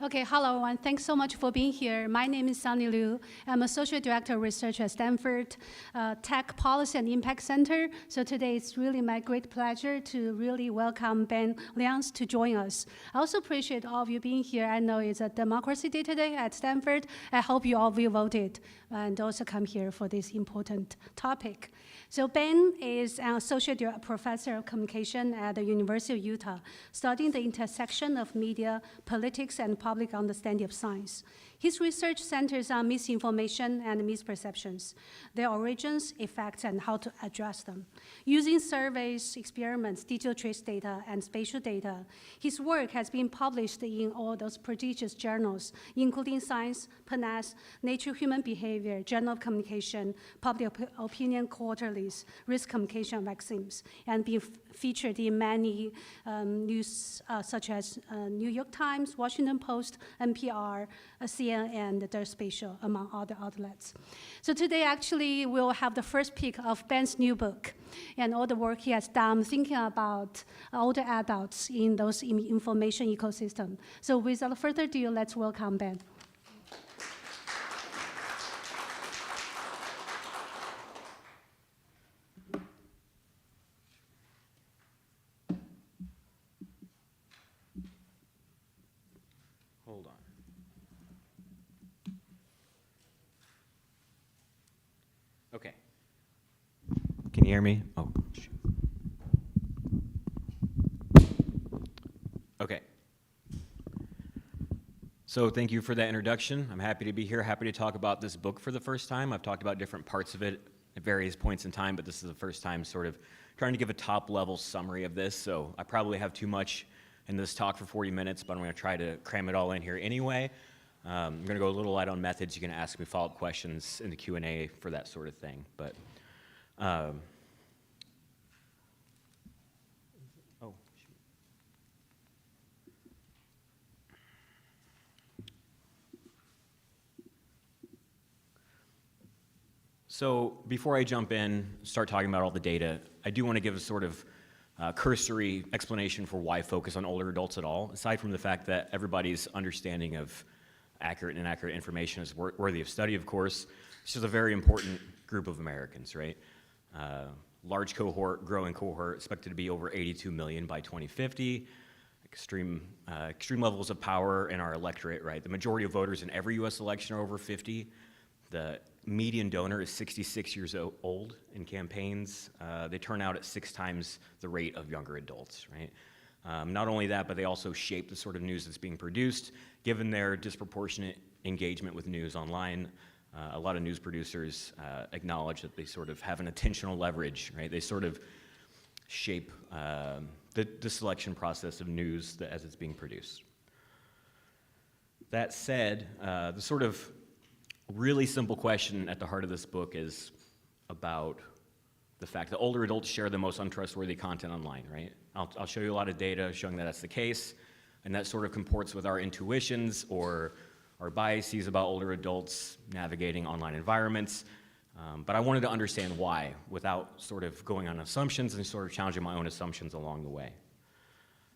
Okay, hello everyone. Thanks so much for being here. My name is Sunny Liu. I'm Associate Director of Research at Stanford Tech Policy and Impact Center. So today it's really my great pleasure to really welcome Ben Lyons to join us. I also appreciate all of you being here. I know it's a Democracy Day today at Stanford. I hope you all will vote and also come here for this important topic. So Ben is an Associate Professor of Communication at the University of Utah, studying the intersection of media, politics, and public understanding of science. His research centers on misinformation and misperceptions, their origins, effects, and how to address them. Using surveys, experiments, digital trace data, and spatial data, his work has been published in all those prestigious journals, including Science, PNAS, Nature Human Behavior, Journal of Communication, Public Opinion Quarterlies, Risk Communication, and Vaccines, and been featured in many news such as New York Times, Washington Post, NPR, CNN, and the Spatial, among other outlets. So today, actually, we'll have the first pick of Ben's new book and all the work he has done thinking about older adults in those information ecosystem. So without further ado, let's welcome Ben. Hold on. Okay. Can you hear me? Oh, shoot. Okay. So thank you for that introduction. I'm happy to be here, happy to talk about this book for the first time. I've talked about different parts of it at various points in time, but this is the first time sort of trying to give a top-level summary of this, so I probably have too much in this talk for 40 minutes, but I'm going to try to cram it all in here anyway. I'm going to go a little light on methods. You can ask me follow-up questions in the Q&A for that sort of thing. But oh, shoot. So before I jump in, start talking about all the data, I do want to give a sort of cursory explanation for why focus on older adults at all, aside from the fact that everybody's understanding of accurate and inaccurate information is worthy of study, of course. This is a very important group of Americans, right? Large cohort, growing cohort, expected to be over 82 million by 2050. Extreme levels of power in our electorate, right? The majority of voters in every U.S. election are over 50. The median donor is 66 years old in campaigns. They turn out at 6 times the rate of younger adults, right? Not only that, but they also shape the sort of news that's being produced. Given their disproportionate engagement with news online, a lot of news producers acknowledge that they sort of have an attentional leverage, right? They sort of shape the selection process of news as it's being produced. That said, the sort of really simple question at the heart of this book is about the fact that older adults share the most untrustworthy content online, right? I'll show you a lot of data showing that that's the case, and that sort of comports with our intuitions or our biases about older adults navigating online environments. But I wanted to understand why without sort of going on assumptions and sort of challenging my own assumptions along the way.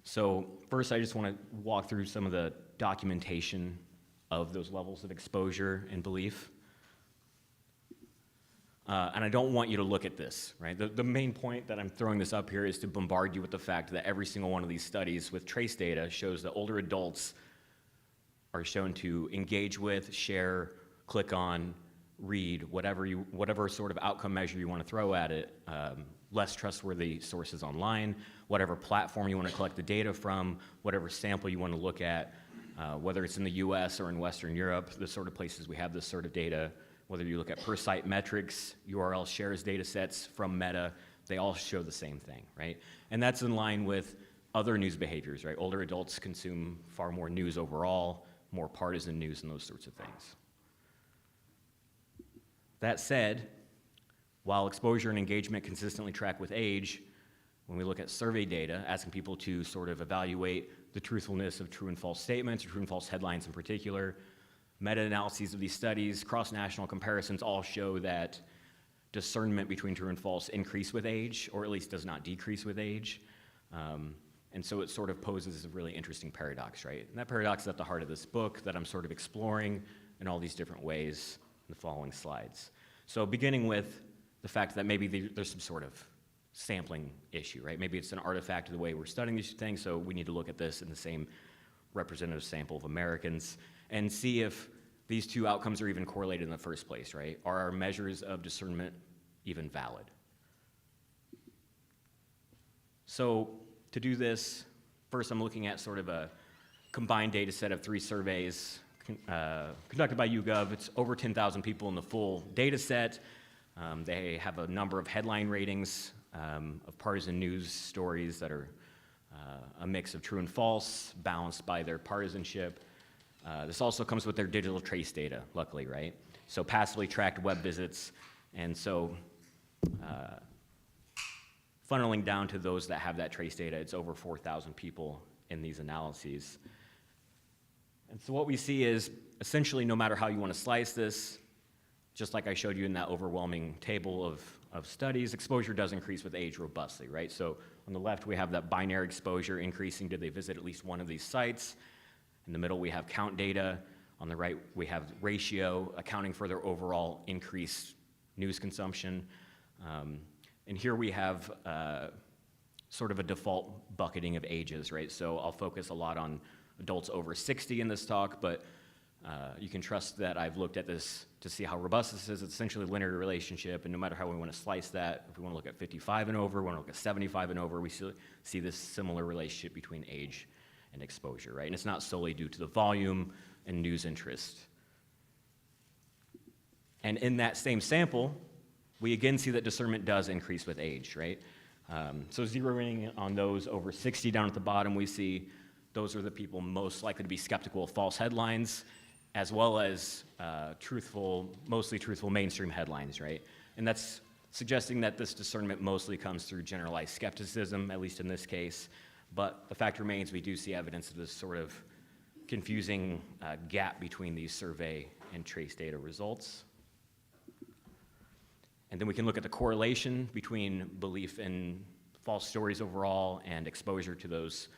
So first, I just want to walk through some of the documentation of those levels of exposure and belief. And I don't want you to look at this, right? The main point that I'm throwing this up here is to bombard you with the fact that every single one of these studies with trace data shows that older adults are shown to engage with, share, click on, read, whatever sort of outcome measure you want to throw at it, less trustworthy sources online, whatever platform you want to collect the data from, whatever sample you want to look at, whether it's in the US or in Western Europe, the sort of places we have this sort of data. Whether you look at per site metrics, URL shares data sets from Meta, they all show the same thing, right? And that's in line with other news behaviors, right? Older adults consume far more news overall, more partisan news and those sorts of things. That said, while exposure and engagement consistently track with age, when we look at survey data, asking people to sort of evaluate the truthfulness of true and false statements, or true and false headlines in particular, meta-analyses of these studies, cross-national comparisons all show that discernment between true and false increase with age, or at least does not decrease with age. And so it sort of poses a really interesting paradox, right? And that paradox is at the heart of this book that I'm sort of exploring in all these different ways in the following slides. So beginning with the fact that maybe there's some sort of sampling issue, right? Maybe it's an artifact of the way we're studying these things, so we need to look at this in the same representative sample of Americans and see if these two outcomes are even correlated in the first place, right? Are our measures of discernment even valid? So to do this, first I'm looking at sort of a combined data set of 3 surveys conducted by YouGov. It's over 10,000 people in the full data set. They have a number of headline ratings of partisan news stories that are a mix of true and false, balanced by their partisanship. This also comes with their digital trace data, luckily, right? So passively tracked web visits, and so funneling down to those that have that trace data, it's over 4,000 people in these analyses. And so what we see is, essentially, no matter how you want to slice this, just like I showed you in that overwhelming table of studies, exposure does increase with age robustly, right? So on the left, we have that binary exposure increasing. Did they visit at least one of these sites? In the middle, we have count data. On the right, we have ratio, accounting for their overall increased news consumption. And here we have sort of a default bucketing of ages, right? So I'll focus a lot on adults over 60 in this talk, but you can trust that I've looked at this to see how robust this is. It's essentially a linear relationship, and no matter how we want to slice that, if we want to look at 55 and over, we want to look at 75 and over, we see this similar relationship between age and exposure, right? And it's not solely due to the volume and news interest. And in that same sample, we again see that discernment does increase with age, right? So zeroing in on those over 60 down at the bottom, we see those are the people most likely to be skeptical of false headlines, as well as mostly truthful mainstream headlines, right? And that's suggesting that this discernment mostly comes through generalized skepticism, at least in this case. But the fact remains, we do see evidence of this sort of confusing gap between these survey and trace data results. And then we can look at the correlation between belief in false stories overall and exposure to those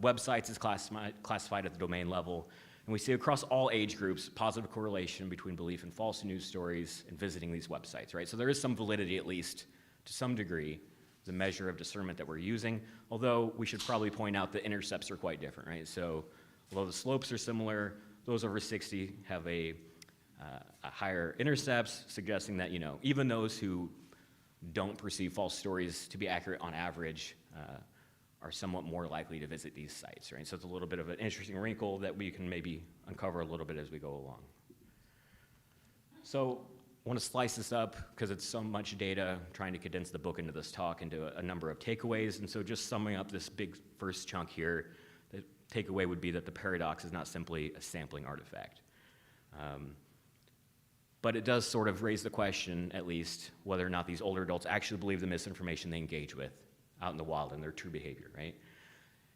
websites is classified at the domain level. And we see across all age groups positive correlation between belief in false news stories and visiting these websites, right? So there is some validity, at least to some degree, the measure of discernment that we're using, although we should probably point out the intercepts are quite different, right? So although the slopes are similar, those over 60 have a higher intercepts, suggesting that, even those who don't perceive false stories to be accurate on average are somewhat more likely to visit these sites, right? So it's a little bit of an interesting wrinkle that we can maybe uncover a little bit as we go along. So I want to slice this up because it's so much data, trying to condense the book into this talk into a number of takeaways. And so just summing up this big first chunk here, the takeaway would be that the paradox is not simply a sampling artifact. But it does sort of raise the question, at least, whether or not these older adults actually believe the misinformation they engage with out in the wild in their true behavior, right?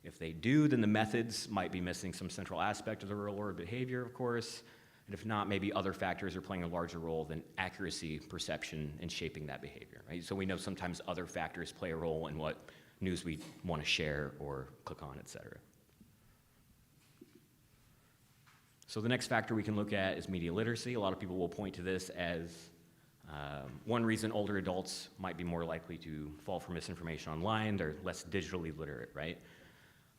If they do, then the methods might be missing some central aspect of the real-world behavior, of course. And if not, maybe other factors are playing a larger role than accuracy, perception, and shaping that behavior, right? So we know sometimes other factors play a role in what news we want to share or click on, et cetera. So the next factor we can look at is media literacy. A lot of people will point to this as one reason older adults might be more likely to fall for misinformation online. They're less digitally literate, right?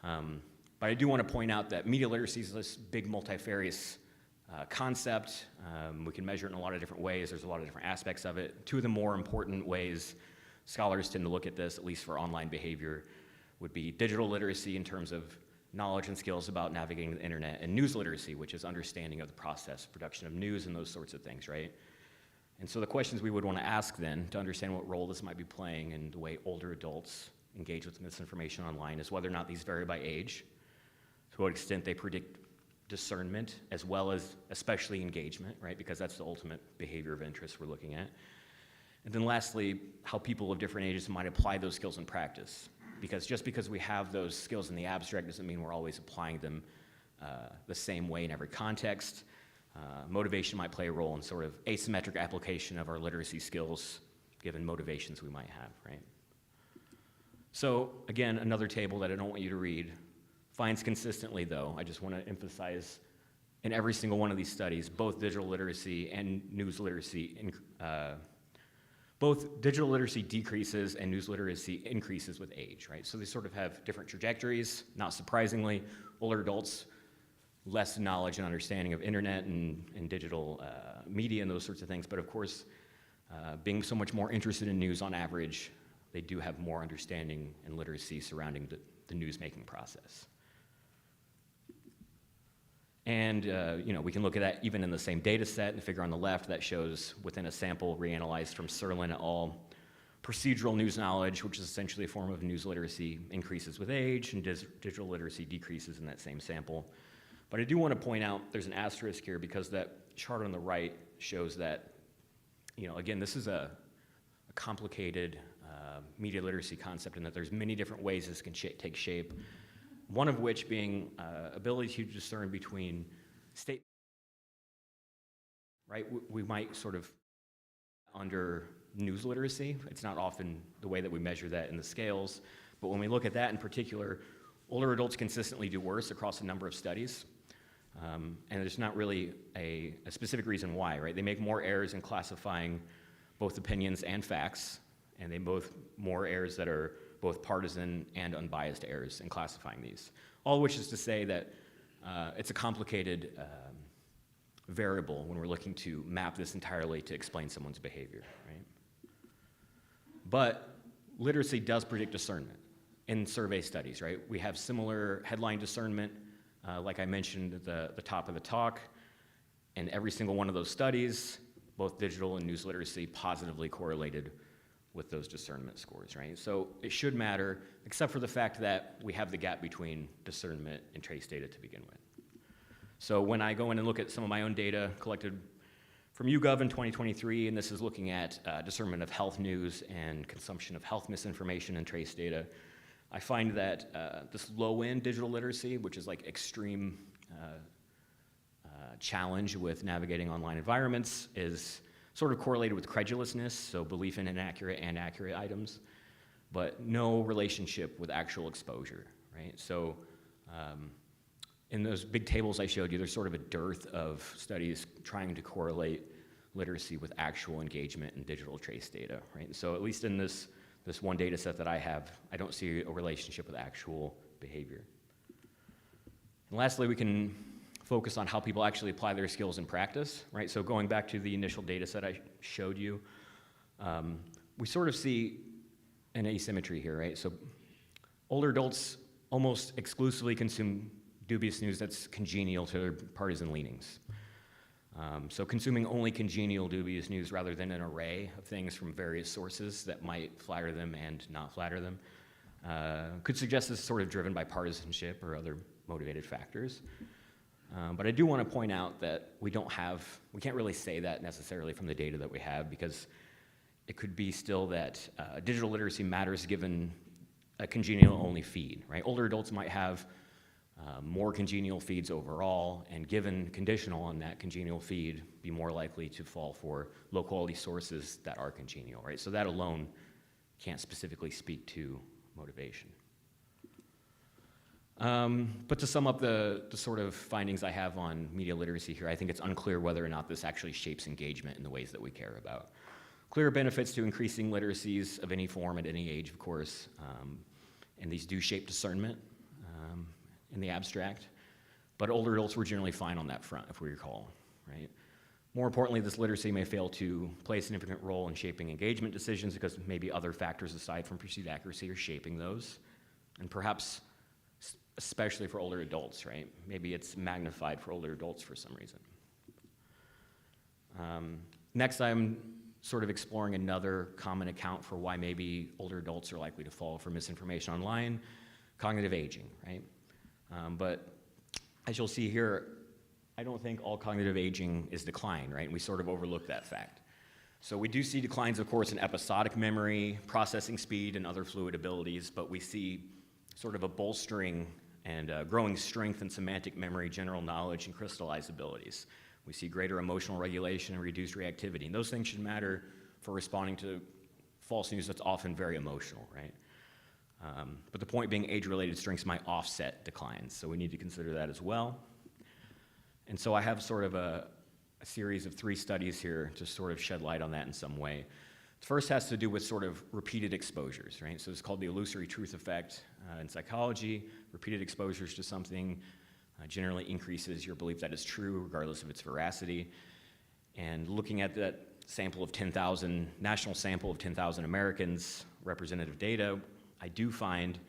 But I do want to point out that media literacy is this big multifarious concept. We can measure it in a lot of different ways. There's a lot of different aspects of it. Two of the more important ways scholars tend to look at this, at least for online behavior, would be digital literacy in terms of knowledge and skills about navigating the internet, and news literacy, which is understanding of the process, production of news, and those sorts of things, right? And so the questions we would want to ask then, to understand what role this might be playing in the way older adults engage with misinformation online, is whether or not these vary by age, to what extent they predict discernment, as well as especially engagement, right? Because that's the ultimate behavior of interest we're looking at. And then lastly, how people of different ages might apply those skills in practice. Because just because we have those skills in the abstract doesn't mean we're always applying them the same way in every context. Motivation might play a role in sort of asymmetric application of our literacy skills, given motivations we might have, right? So again, another table that I don't want you to read. Finds consistently, though, I just want to emphasize, in every single one of these studies, both digital literacy and news literacy, both digital literacy decreases and news literacy increases with age, right? So they sort of have different trajectories. Not surprisingly, older adults, less knowledge and understanding of internet and digital media and those sorts of things. But of course, being so much more interested in news on average, they do have more understanding and literacy surrounding the news-making process. And we can look at that even in the same data set, and the figure on the left that shows within a sample reanalyzed from Serlin et al. Procedural news knowledge, which is essentially a form of news literacy, increases with age, and digital literacy decreases in that same sample. But I do want to point out there's an asterisk here because that chart on the right shows that, again, this is a complicated media literacy concept, and that there's many different ways this can take shape. One of which being ability to discern between state, right? We might sort of under news literacy. It's not often the way that we measure that in the scales, but when we look at that in particular, older adults consistently do worse across a number of studies. And there's not really a specific reason why, right? They make more errors in classifying both opinions and facts, and they more errors that are both partisan and unbiased errors in classifying these. All of which is to say that it's a complicated variable when we're looking to map this entirely to explain someone's behavior, right? But literacy does predict discernment in survey studies, right? We have similar headline discernment, like I mentioned at the top of the talk, and every single one of those studies, both digital and news literacy, positively correlated with those discernment scores, right? So it should matter, except for the fact that we have the gap between discernment and trace data to begin with. So when I go in and look at some of my own data collected from YouGov in 2023, and this is looking at discernment of health news and consumption of health misinformation and trace data, I find that this low-end digital literacy, which is like extreme challenge with navigating online environments, is sort of correlated with credulousness, so belief in inaccurate and accurate items, but no relationship with actual exposure, right? So in those big tables I showed you, there's sort of a dearth of studies trying to correlate literacy with actual engagement in digital trace data, right? So at least in this one data set that I have, I don't see a relationship with actual behavior. And lastly, we can focus on how people actually apply their skills in practice, right? So going back to the initial data set I showed you, we sort of see an asymmetry here, right? So older adults almost exclusively consume dubious news that's congenial to their partisan leanings. So consuming only congenial dubious news rather than an array of things from various sources that might flatter them and not flatter them could suggest this is sort of driven by partisanship or other motivated factors. But I do want to point out that we can't really say that necessarily from the data that we have, because it could be still that digital literacy matters given a congenial-only feed, right? Older adults might have more congenial feeds overall, and given conditional on that congenial feed, be more likely to fall for low-quality sources that are congenial, right? So that alone can't specifically speak to motivation. But to sum up the sort of findings I have on media literacy here, I think it's unclear whether or not this actually shapes engagement in the ways that we care about. Clear benefits to increasing literacies of any form at any age, of course, and these do shape discernment in the abstract, but older adults were generally fine on that front, if we recall, right? More importantly, this literacy may fail to play a significant role in shaping engagement decisions because maybe other factors aside from perceived accuracy are shaping those, and perhaps especially for older adults, right? Maybe it's magnified for older adults for some reason. Next, I'm sort of exploring another common account for why maybe older adults are likely to fall for misinformation online, cognitive aging, right? But as you'll see here, I don't think all cognitive aging is decline, right? And we sort of overlook that fact. So we do see declines, of course, in episodic memory, processing speed, and other fluid abilities, but we see sort of a bolstering and growing strength in semantic memory, general knowledge, and crystallized abilities. We see greater emotional regulation and reduced reactivity, and those things should matter for responding to false news that's often very emotional, right? But the point being, age-related strengths might offset declines, so we need to consider that as well. And so I have sort of a series of 3 studies here to sort of shed light on that in some way. The first has to do with sort of repeated exposures, right? So it's called the illusory truth effect in psychology. Repeated exposures to something generally increases your belief that it's true, regardless of its veracity. And looking at that sample of 10,000, national sample of 10,000 Americans, representative data, I do find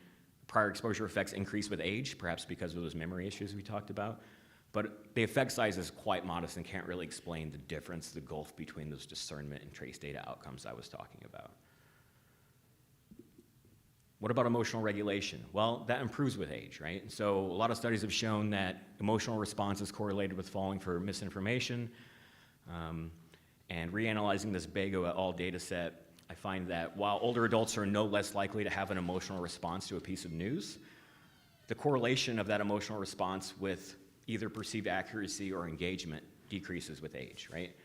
prior exposure effects increase with age, perhaps because of those memory issues we talked about. But the effect size is quite modest and can't really explain the difference, the gulf between those discernment and trace data outcomes I was talking about. What about emotional regulation? Well, that improves with age, right? So a lot of studies have shown that emotional response is correlated with falling for misinformation. And reanalyzing this BEGO et al. Data set, I find that while older adults are no less likely to have an emotional response to a piece of news, the correlation of that emotional response with either perceived accuracy or engagement decreases with age, right?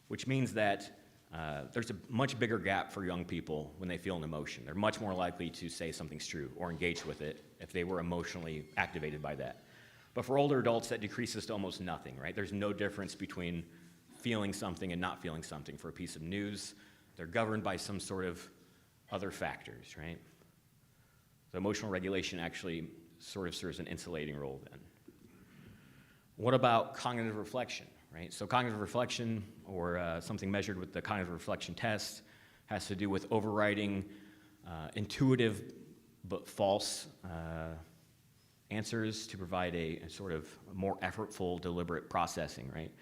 Which means that there's a much bigger gap for young people when they feel an emotion. They're much more likely to say something's true or engage with it if they were emotionally activated by that. But for older adults, that decreases to almost nothing, right? There's no difference between feeling something and not feeling something for a piece of news. They're governed by some sort of other factors, right? So emotional regulation actually sort of serves an insulating role then. What about cognitive reflection, right? So cognitive reflection, or something measured with the cognitive reflection test, has to do with overriding intuitive but false answers to provide a sort of more effortful, deliberate processing, right?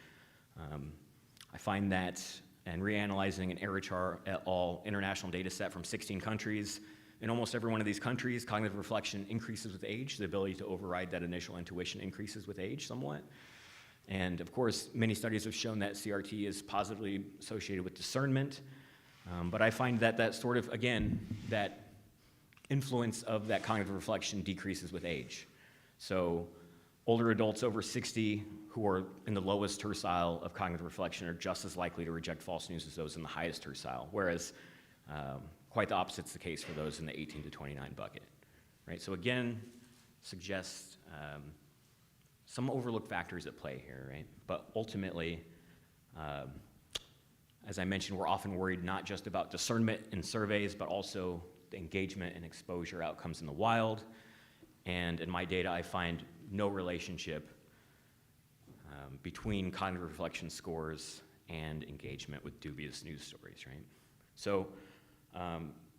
I find that, and reanalyzing an Erichar et al. International data set from 16 countries, in almost every one of these countries, cognitive reflection increases with age. The ability to override that initial intuition increases with age somewhat. And of course, many studies have shown that CRT is positively associated with discernment. But I find that that sort of, again, that influence of that cognitive reflection decreases with age. So older adults over 60 who are in the lowest tercile of cognitive reflection are just as likely to reject false news as those in the highest tercile, whereas quite the opposite's the case for those in the 18 to 29 bucket, right? So again, suggests some overlooked factors at play here, right? But ultimately, as I mentioned, we're often worried not just about discernment in surveys, but also the engagement and exposure outcomes in the wild. And in my data, I find no relationship between cognitive reflection scores and engagement with dubious news stories, right? So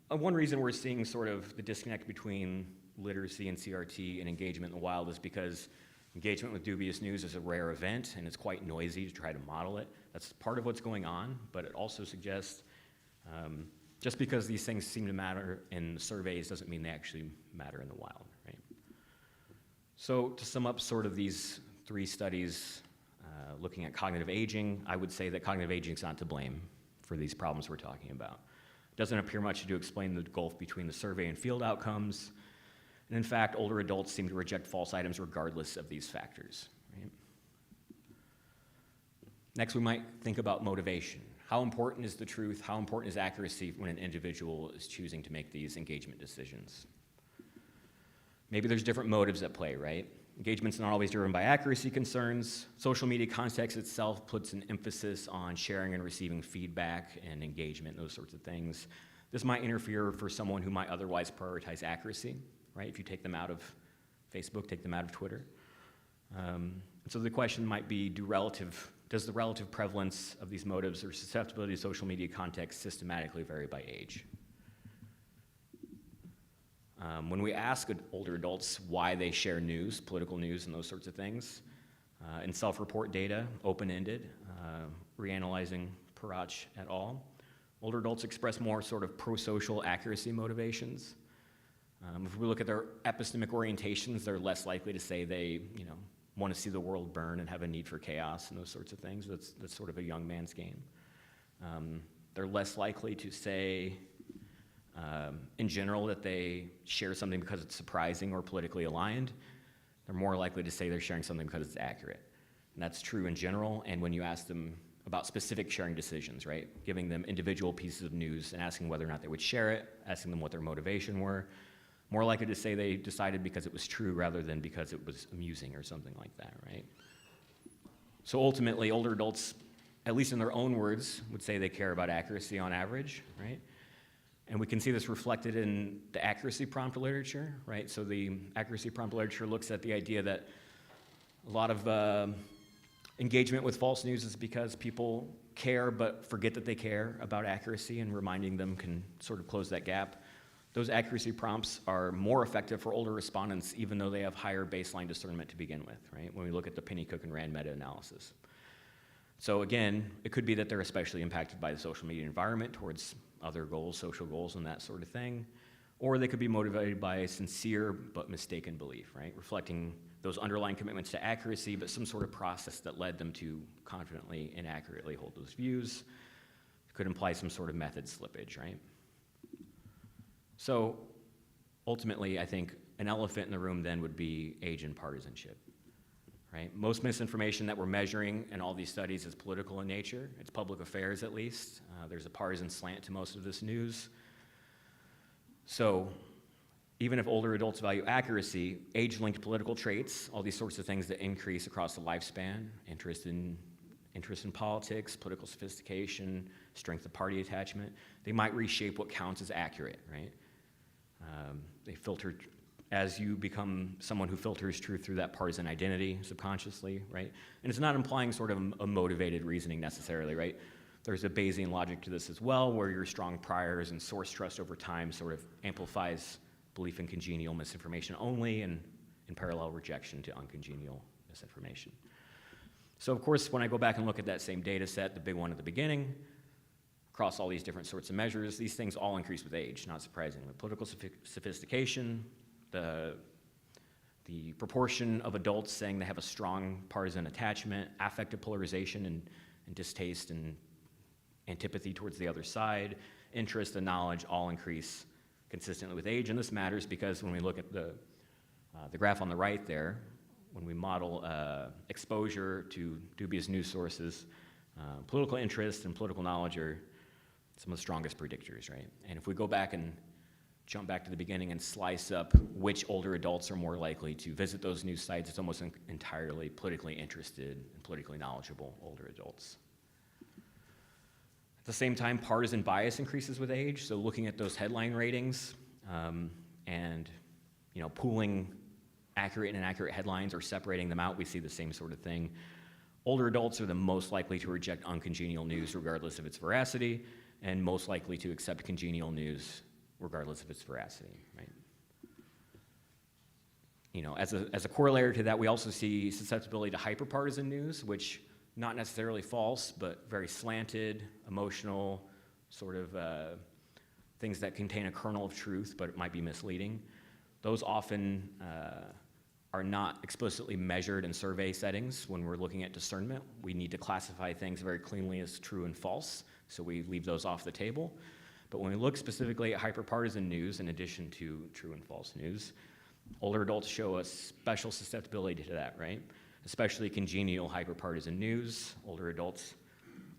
one reason we're seeing sort of the disconnect between literacy and CRT and engagement in the wild is because engagement with dubious news is a rare event and it's quite noisy to try to model it. That's part of what's going on, but it also suggests just because these things seem to matter in surveys doesn't mean they actually matter in the wild, right? So to sum up sort of these 3 studies looking at cognitive aging, I would say that cognitive aging is not to blame for these problems we're talking about. It doesn't appear much to explain the gulf between the survey and field outcomes. And in fact, older adults seem to reject false items regardless of these factors, right? Next, we might think about motivation. How important is the truth? How important is accuracy when an individual is choosing to make these engagement decisions? Maybe there's different motives at play, right? Engagement's not always driven by accuracy concerns. Social media context itself puts an emphasis on sharing and receiving feedback and engagement, those sorts of things. This might interfere for someone who might otherwise prioritize accuracy, right? If you take them out of Facebook, take them out of Twitter. So the question might be, does the relative prevalence of these motives or susceptibility to social media context systematically vary by age? When we ask older adults why they share news, political news and those sorts of things, in self-report data, open-ended, reanalyzing Parach et al., older adults express more sort of pro-social accuracy motivations. If we look at their epistemic orientations, they're less likely to say they, want to see the world burn and have a need for chaos and those sorts of things. That's sort of a young man's game. They're less likely to say, in general, that they share something because it's surprising or politically aligned. They're more likely to say they're sharing something because it's accurate. And that's true in general, and when you ask them about specific sharing decisions, right? Giving them individual pieces of news and asking whether or not they would share it, asking them what their motivation were, more likely to say they decided because it was true rather than because it was amusing or something like that, right? So ultimately, older adults, at least in their own words, would say they care about accuracy on average, right? And we can see this reflected in the accuracy prompt literature, right? So the accuracy prompt literature looks at the idea that a lot of engagement with false news is because people care but forget that they care about accuracy, and reminding them can sort of close that gap. Those accuracy prompts are more effective for older respondents, even though they have higher baseline discernment to begin with, right? When we look at the Penny, Cook, and Rand meta-analysis. So again, it could be that they're especially impacted by the social media environment towards other goals, social goals, and that sort of thing. Or they could be motivated by a sincere but mistaken belief, right? Reflecting those underlying commitments to accuracy, but some sort of process that led them to confidently and accurately hold those views. It could imply some sort of method slippage, right? So ultimately, I think an elephant in the room then would be age and partisanship, right? Most misinformation that we're measuring in all these studies is political in nature. It's public affairs, at least. There's a partisan slant to most of this news. So even if older adults value accuracy, age-linked political traits, all these sorts of things that increase across the lifespan, interest in politics, political sophistication, strength of party attachment, they might reshape what counts as accurate, right? They filter, as you become someone who filters truth through that partisan identity subconsciously, right? And it's not implying sort of a motivated reasoning necessarily, right? There's a Bayesian logic to this as well, where your strong priors and source trust over time sort of amplifies belief in congenial misinformation only, and in parallel rejection to uncongenial misinformation. So of course, when I go back and look at that same data set, the big one at the beginning, across all these different sorts of measures, these things all increase with age, not surprisingly. Political sophistication, the proportion of adults saying they have a strong partisan attachment, affective polarization and distaste and antipathy towards the other side, interest and knowledge all increase consistently with age. And this matters because when we look at the graph on the right there, when we model exposure to dubious news sources, political interest and political knowledge are some of the strongest predictors, right? And if we go back and jump back to the beginning and slice up which older adults are more likely to visit those news sites, it's almost entirely politically interested and politically knowledgeable older adults. At the same time, partisan bias increases with age, so looking at those headline ratings and pooling accurate and inaccurate headlines or separating them out, we see the same sort of thing. Older adults are the most likely to reject uncongenial news regardless of its veracity, and most likely to accept congenial news regardless of its veracity, right? As a corollary to that, we also see susceptibility to hyperpartisan news, which not necessarily false, but very slanted, emotional, sort of things that contain a kernel of truth, but it might be misleading. Those often are not explicitly measured in survey settings. When we're looking at discernment, we need to classify things very cleanly as true and false, so we leave those off the table. But when we look specifically at hyperpartisan news, in addition to true and false news, older adults show a special susceptibility to that, right? Especially congenial hyperpartisan news. Older adults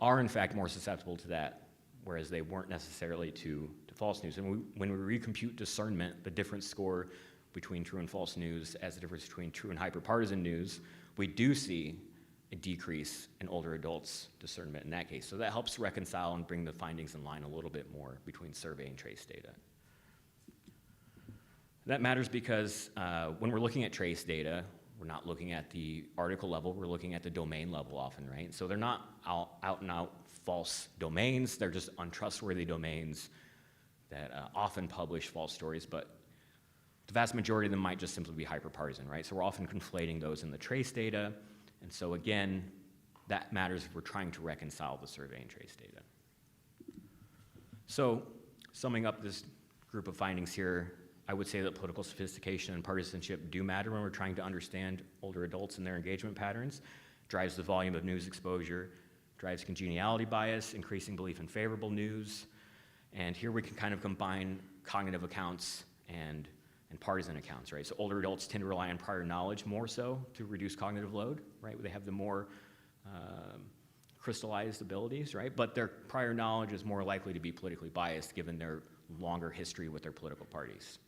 are, in fact, more susceptible to that, whereas they weren't necessarily to false news. And when we recompute discernment, the difference score between true and false news as the difference between true and hyperpartisan news, we do see a decrease in older adults' discernment in that case. So that helps reconcile and bring the findings in line a little bit more between survey and trace data. That matters because when we're looking at trace data, we're not looking at the article level, we're looking at the domain level often, right? So they're not out and out false domains, they're just untrustworthy domains that often publish false stories, but the vast majority of them might just simply be hyperpartisan, right? So we're often conflating those in the trace data, and so again, that matters if we're trying to reconcile the survey and trace data. So summing up this group of findings here, I would say that political sophistication and partisanship do matter when we're trying to understand older adults and their engagement patterns. Drives the volume of news exposure, drives congeniality bias, increasing belief in favorable news. And here we can kind of combine cognitive accounts and partisan accounts, right? So older adults tend to rely on prior knowledge more so to reduce cognitive load, right? They have the more crystallized abilities, right? But their prior knowledge is more likely to be politically biased given their longer history with their political parties.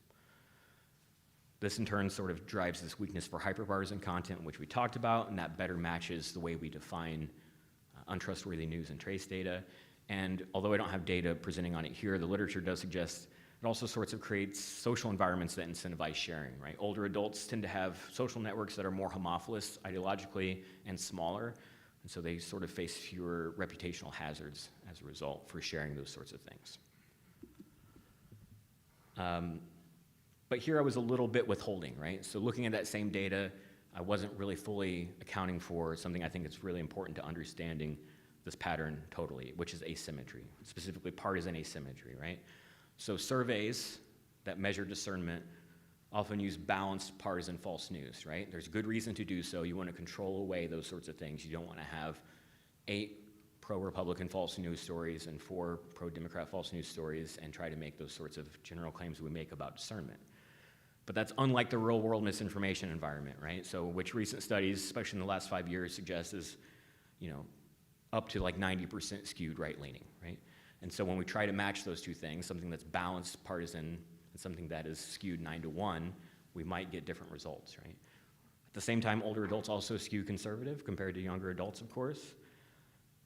This in turn sort of drives this weakness for hyperpartisan content, which we talked about, and that better matches the way we define untrustworthy news and trace data. And although I don't have data presenting on it here, the literature does suggest it also sorts of creates social environments that incentivize sharing, right? Older adults tend to have social networks that are more homophilous ideologically and smaller, and so they sort of face fewer reputational hazards as a result for sharing those sorts of things. But here I was a little bit withholding, right? So looking at that same data, I wasn't really fully accounting for something I think is really important to understanding this pattern totally, which is asymmetry, specifically partisan asymmetry, right? So surveys that measure discernment often use balanced partisan false news, right? There's good reason to do so. You want to control away those sorts of things. You don't want to have 8 pro-Republican false news stories and 4 pro-Democrat false news stories and try to make those sorts of general claims we make about discernment. But that's unlike the real-world misinformation environment, right? So which recent studies, especially in the last 5 years, suggest is, up to like 90% skewed right-leaning, right? And so when we try to match those two things, something that's balanced partisan and something that is skewed 9-to-1, we might get different results, right? At the same time, older adults also skew conservative compared to younger adults, of course.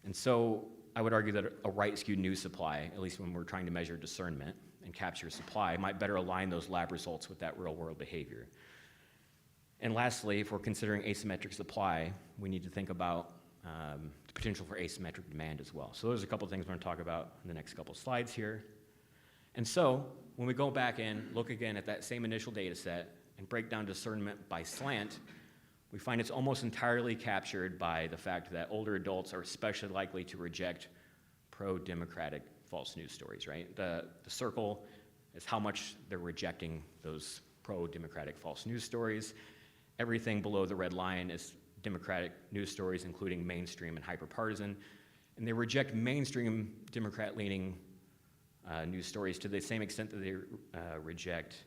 And so I would argue that a right-skewed news supply, at least when we're trying to measure discernment and capture supply, might better align those lab results with that real-world behavior. And lastly, if we're considering asymmetric supply, we need to think about the potential for asymmetric demand as well. So those are a couple of things we're going to talk about in the next couple of slides here. And so when we go back in, look again at that same initial data set and break down discernment by slant, we find it's almost entirely captured by the fact that older adults are especially likely to reject pro-democratic false news stories, right? The circle is how much they're rejecting those pro-democratic false news stories. Everything below the red line is Democratic news stories, including mainstream and hyperpartisan, and they reject mainstream Democrat-leaning news stories to the same extent that they reject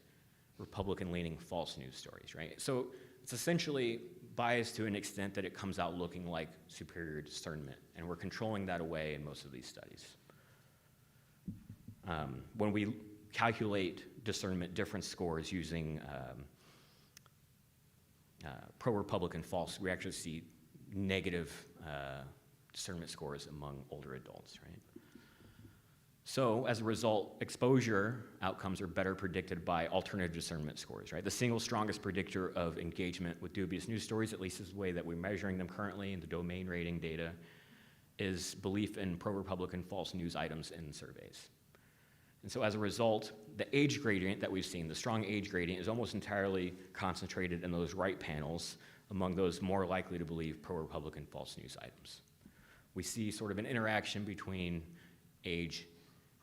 Republican-leaning false news stories, right? So it's essentially biased to an extent that it comes out looking like superior discernment, and we're controlling that away in most of these studies. When we calculate discernment difference scores using pro-Republican false, we actually see negative discernment scores among older adults, right? So as a result, exposure outcomes are better predicted by alternative discernment scores, right? The single strongest predictor of engagement with dubious news stories, at least is the way that we're measuring them currently in the domain rating data, is belief in pro-Republican false news items in surveys. And so as a result, the age gradient that we've seen, the strong age gradient, is almost entirely concentrated in those right panels among those more likely to believe pro-Republican false news items. We see sort of an interaction between age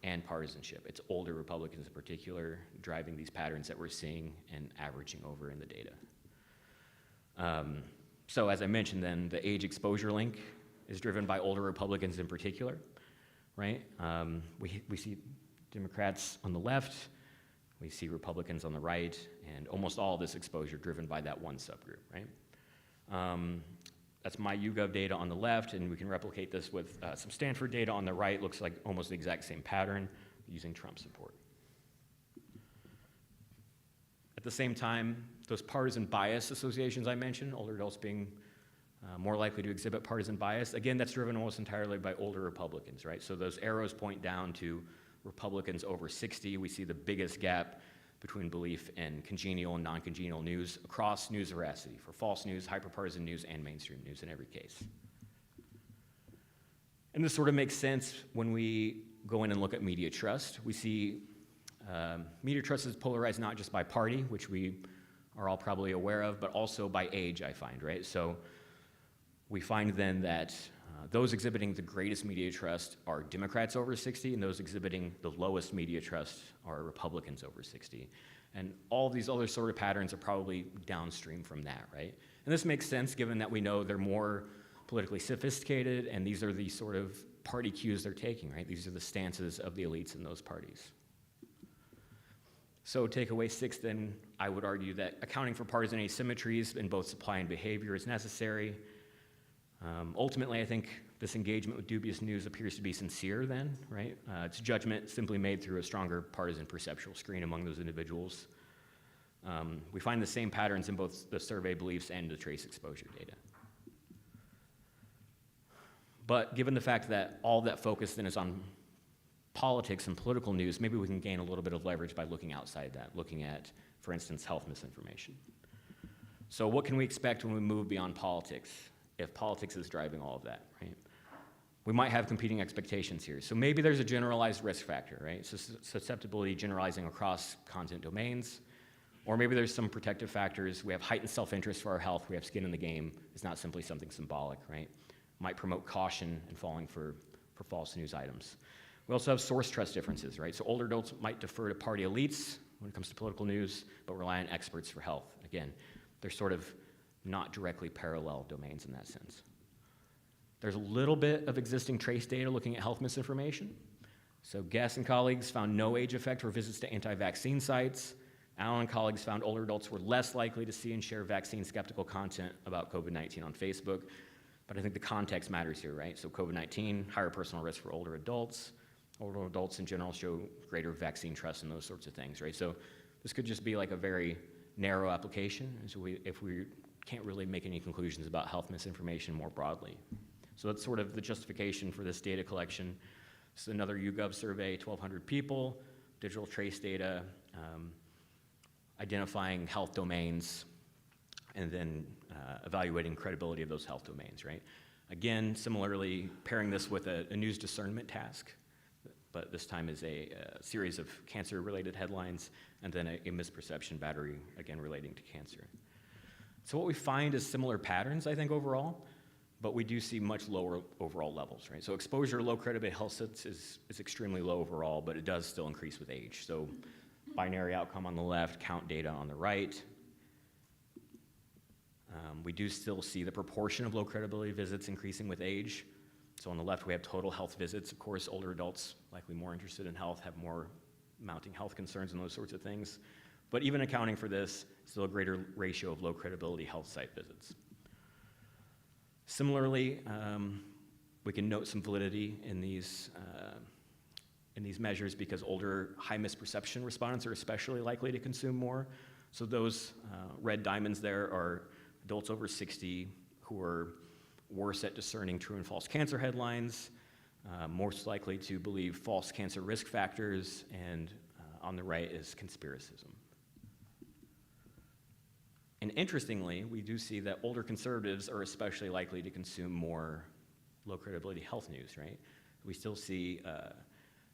and partisanship. It's older Republicans in particular driving these patterns that we're seeing and averaging over in the data. So as I mentioned then, the age exposure link is driven by older Republicans in particular, right? We see Democrats on the left, we see Republicans on the right, and almost all of this exposure driven by that one subgroup, right? That's my YouGov data on the left, and we can replicate this with some Stanford data on the right. Looks like almost the exact same pattern using Trump support. At the same time, those partisan bias associations I mentioned, older adults being more likely to exhibit partisan bias, again, that's driven almost entirely by older Republicans, right? So those arrows point down to Republicans over 60. We see the biggest gap between belief in congenial and non-congenial news across news veracity for false news, hyperpartisan news, and mainstream news in every case. And this sort of makes sense when we go in and look at media trust. We see media trust is polarized not just by party, which we are all probably aware of, but also by age, I find, right? So we find then that those exhibiting the greatest media trust are Democrats over 60, and those exhibiting the lowest media trust are Republicans over 60. And all of these other sort of patterns are probably downstream from that, right? And this makes sense given that we know they're more politically sophisticated, and these are the sort of party cues they're taking, right? These are the stances of the elites in those parties. So takeaway 6, then, I would argue that accounting for partisan asymmetries in both supply and behavior is necessary. Ultimately, I think this engagement with dubious news appears to be sincere then, right? It's judgment simply made through a stronger partisan perceptual screen among those individuals. We find the same patterns in both the survey beliefs and the trace exposure data. But given the fact that all that focus then is on politics and political news, maybe we can gain a little bit of leverage by looking outside that, looking at, for instance, health misinformation. So what can we expect when we move beyond politics, if politics is driving all of that, right? We might have competing expectations here. So maybe there's a generalized risk factor, right? So susceptibility generalizing across content domains. Or maybe there's some protective factors. We have heightened self-interest for our health. We have skin in the game. It's not simply something symbolic, right? Might promote caution and falling for false news items. We also have source trust differences, right? So older adults might defer to party elites when it comes to political news, but rely on experts for health. Again, they're sort of not directly parallel domains in that sense. There's a little bit of existing trace data looking at health misinformation. So Guess and colleagues found no age effect for visits to anti-vaccine sites. Allen and colleagues found older adults were less likely to see and share vaccine-skeptical content about COVID-19 on Facebook. But I think the context matters here, right? So COVID-19, higher personal risk for older adults. Older adults in general show greater vaccine trust and those sorts of things, right? So this could just be like a very narrow application, so if we can't really make any conclusions about health misinformation more broadly. So that's sort of the justification for this data collection. This is another YouGov survey, 1,200 people, digital trace data, identifying health domains, and then evaluating credibility of those health domains, right? Again, similarly, pairing this with a news discernment task, but this time is a series of cancer-related headlines, and then a misperception battery, again, relating to cancer. So what we find is similar patterns, I think, overall, but we do see much lower overall levels, right? So exposure to low credibility health sets is extremely low overall, but it does still increase with age. So binary outcome on the left, count data on the right. We do still see the proportion of low credibility visits increasing with age. So on the left, we have total health visits. Of course, older adults, likely more interested in health, have more mounting health concerns and those sorts of things. But even accounting for this, still a greater ratio of low credibility health site visits. Similarly, we can note some validity in these measures because older high misperception respondents are especially likely to consume more. So those red diamonds there are adults over 60 who are worse at discerning true and false cancer headlines, most likely to believe false cancer risk factors, and on the right is conspiracism. And interestingly, we do see that older conservatives are especially likely to consume more low credibility health news, right? We still see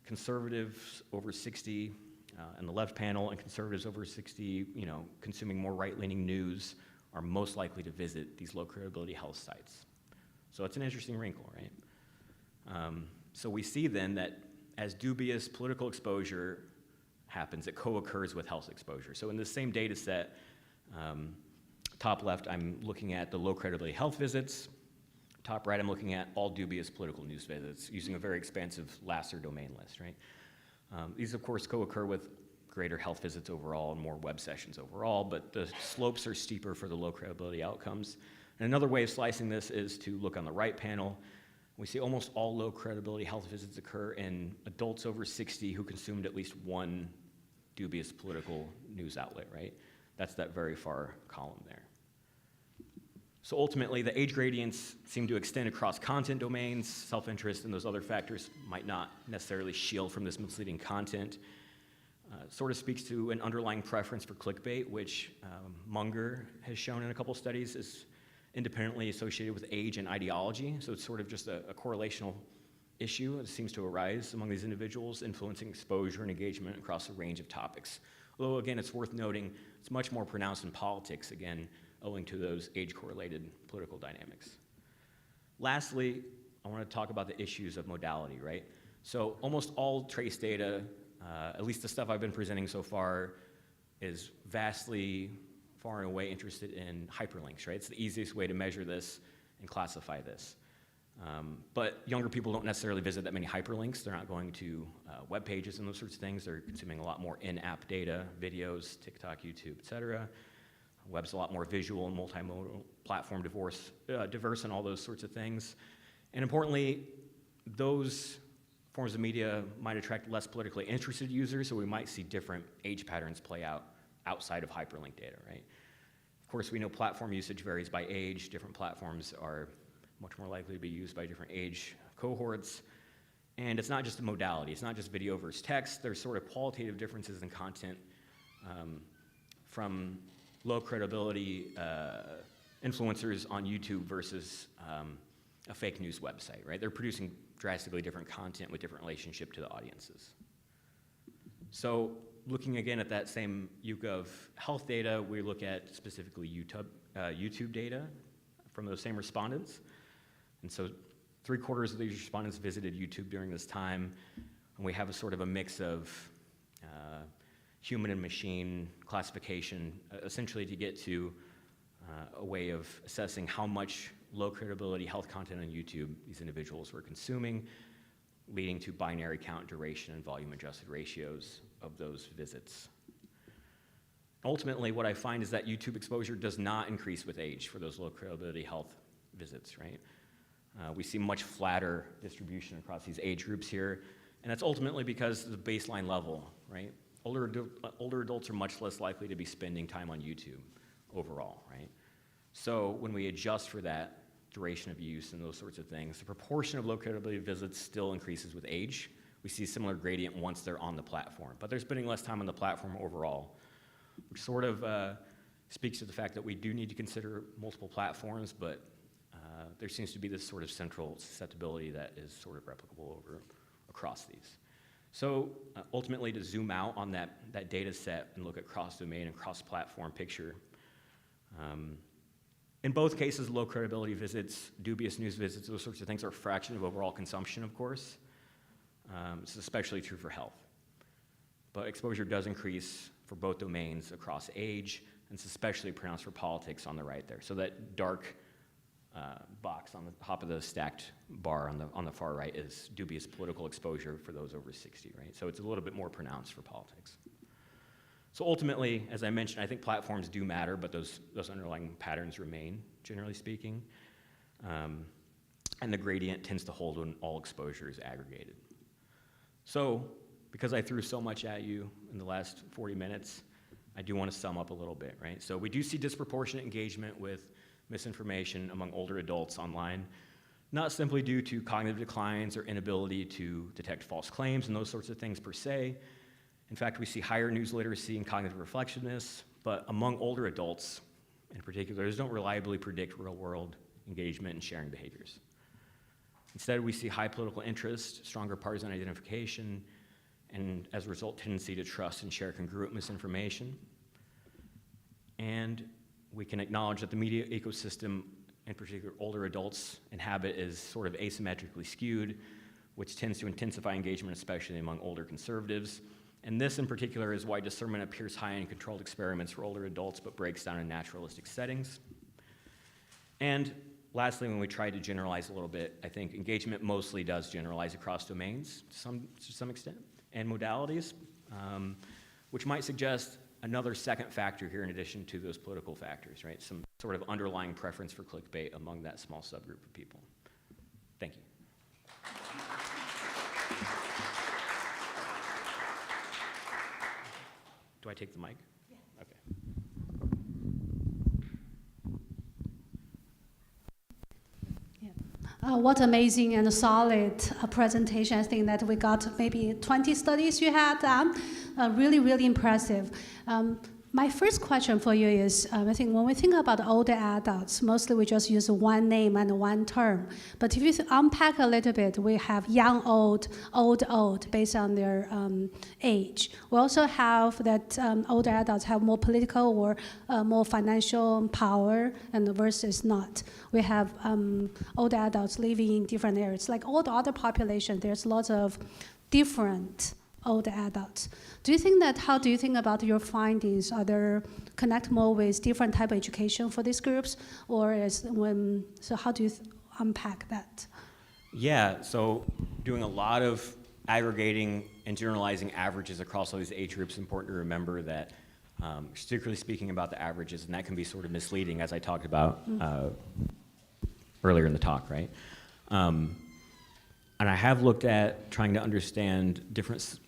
conservatives over 60 in the left panel and conservatives over 60, consuming more right-leaning news are most likely to visit these low credibility health sites. So it's an interesting wrinkle, right? So we see then that as dubious political exposure happens, it co-occurs with health exposure. So in the same data set, top left, I'm looking at the low credibility health visits. Top right, I'm looking at all dubious political news visits using a very expansive Lasser domain list, right? These, of course, co-occur with greater health visits overall and more web sessions overall, but the slopes are steeper for the low credibility outcomes. And another way of slicing this is to look on the right panel. We see almost all low credibility health visits occur in adults over 60 who consumed at least one dubious political news outlet, right? That's that very far column there. So ultimately, the age gradients seem to extend across content domains. Self-interest and those other factors might not necessarily shield from this misleading content. Sort of speaks to an underlying preference for clickbait, which Munger has shown in a couple studies is independently associated with age and ideology. So it's sort of just a correlational issue that seems to arise among these individuals, influencing exposure and engagement across a range of topics. Although, again, it's worth noting it's much more pronounced in politics, again, owing to those age-correlated political dynamics. Lastly, I want to talk about the issues of modality, right? So almost all trace data, at least the stuff I've been presenting so far, is vastly, far and away interested in hyperlinks, right? It's the easiest way to measure this and classify this. But younger people don't necessarily visit that many hyperlinks. They're not going to web pages and those sorts of things. They're consuming a lot more in-app data, videos, TikTok, YouTube, et cetera. Web's a lot more visual and multimodal, platform diverse and all those sorts of things. And importantly, those forms of media might attract less politically interested users, so we might see different age patterns play out outside of hyperlinked data, right? Of course, we know platform usage varies by age. Different platforms are much more likely to be used by different age cohorts. And it's not just a modality. It's not just video versus text. There's sort of qualitative differences in content from low credibility influencers on YouTube versus a fake news website, right? They're producing drastically different content with different relationship to the audiences. So looking again at that same YouGov health data, we look at specifically YouTube data from those same respondents. And so 3/4 of these respondents visited YouTube during this time, and we have a sort of a mix of human and machine classification, essentially to get to a way of assessing how much low credibility health content on YouTube these individuals were consuming, leading to binary count, duration, and volume adjusted ratios of those visits. Ultimately, what I find is that YouTube exposure does not increase with age for those low credibility health visits, right? We see much flatter distribution across these age groups here, and that's ultimately because of the baseline level, right? Older adults are much less likely to be spending time on YouTube overall, right? So when we adjust for that duration of use and those sorts of things, the proportion of low credibility visits still increases with age. We see a similar gradient once they're on the platform, but they're spending less time on the platform overall, which sort of speaks to the fact that we do need to consider multiple platforms, but there seems to be this sort of central susceptibility that is sort of replicable across these. So ultimately, to zoom out on that data set and look at cross-domain and cross-platform picture, in both cases, low credibility visits, dubious news visits, those sorts of things are a fraction of overall consumption, of course. This is especially true for health. But exposure does increase for both domains across age, and it's especially pronounced for politics on the right there. So that dark box on the top of the stacked bar on the far right is dubious political exposure for those over 60, right? So it's a little bit more pronounced for politics. So ultimately, as I mentioned, I think platforms do matter, but those underlying patterns remain, generally speaking. And the gradient tends to hold when all exposure is aggregated. So, because I threw so much at you in the last 40 minutes, I do want to sum up a little bit, right? So we do see disproportionate engagement with misinformation among older adults online, not simply due to cognitive declines or inability to detect false claims and those sorts of things per se. In fact, we see higher news literacy and cognitive reflectiveness, but among older adults in particular, those don't reliably predict real-world engagement and sharing behaviors. Instead, we see high political interest, stronger partisan identification, and as a result, tendency to trust and share congruent misinformation. And we can acknowledge that the media ecosystem, in particular older adults, inhabit is sort of asymmetrically skewed, which tends to intensify engagement, especially among older conservatives. And this in particular is why discernment appears high in controlled experiments for older adults, but breaks down in naturalistic settings. And lastly, when we try to generalize a little bit, I think engagement mostly does generalize across domains to some extent, and modalities, which might suggest another second factor here in addition to those political factors, right? Some sort of underlying preference for clickbait among that small subgroup of people. Thank you. Do I take the mic? Yeah. Okay. What amazing and solid presentation. I think that we got maybe 20 studies you had done. Really, really impressive. My first question for you is, I think when we think about older adults, mostly we just use one name and one term. But if you unpack a little bit, we have young, old, old, based on their age. We also have that older adults have more political or more financial power and versus not. We have older adults living in different areas. Like all the other population, there's lots of different older adults. Do you think that, how do you think about your findings? Are there connect more with different type of education for these groups? Or so how do you unpack that? Yeah, so doing a lot of aggregating and generalizing averages across all these age groups, important to remember that, particularly speaking about the averages, and that can be sort of misleading as I talked about earlier in the talk, right? And I have looked at trying to understand different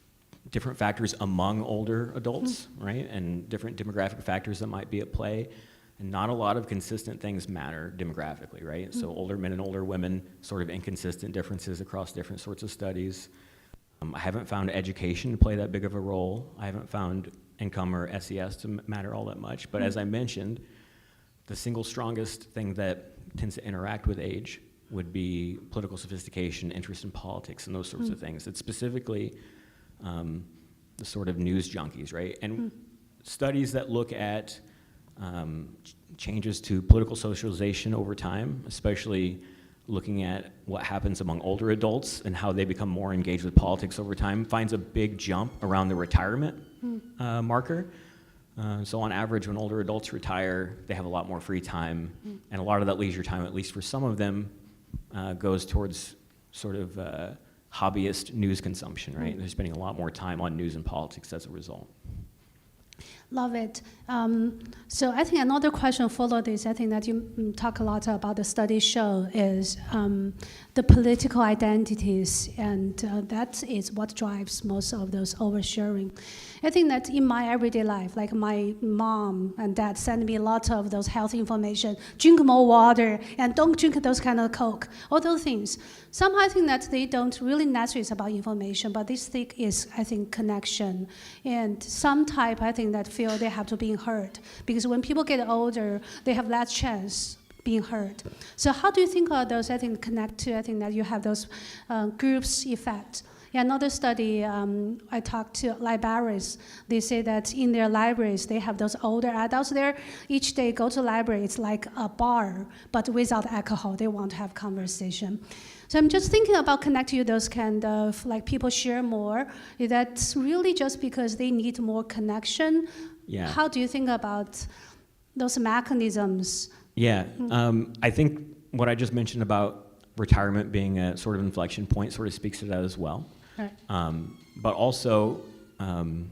different factors among older adults, right? And different demographic factors that might be at play. And not a lot of consistent things matter demographically, right? So older men and older women, sort of inconsistent differences across different sorts of studies. I haven't found education to play that big of a role. I haven't found income or SES to matter all that much. But as I mentioned, the single strongest thing that tends to interact with age would be political sophistication, interest in politics, and those sorts of things. It's specifically the sort of news junkies, right? And studies that look at changes to political socialization over time, especially looking at what happens among older adults and how they become more engaged with politics over time, finds a big jump around the retirement marker. So on average, when older adults retire, they have a lot more free time, and a lot of that leisure time, at least for some of them, goes towards sort of hobbyist news consumption, right? They're spending a lot more time on news and politics as a result. Love it. So I think another question follow this, I think that you talk a lot about the study show is the political identities, and that is what drives most of those oversharing. I think that in my everyday life, like my mom and dad send me a lot of those health information, drink more water, and don't drink those kind of Coke, all those things. Somehow I think that they don't really necessarily it's about information, but this thing is, I think, connection. And some type, I think, that feel they have to be heard. Because when people get older, they have less chance being heard. So how do you think of those, I think, connect to, I think that you have those groups effect. Yeah, another study, I talked to libraries. They say that in their libraries, they have those older adults there. Each day go to library, it's like a bar, but without alcohol. They want to have conversation. So I'm just thinking about connecting to those kind of, like people share more. That's really just because they need more connection. Yeah. How do you think about those mechanisms? Yeah, I think what I just mentioned about retirement being a sort of inflection point sort of speaks to that as well. Right. But also, can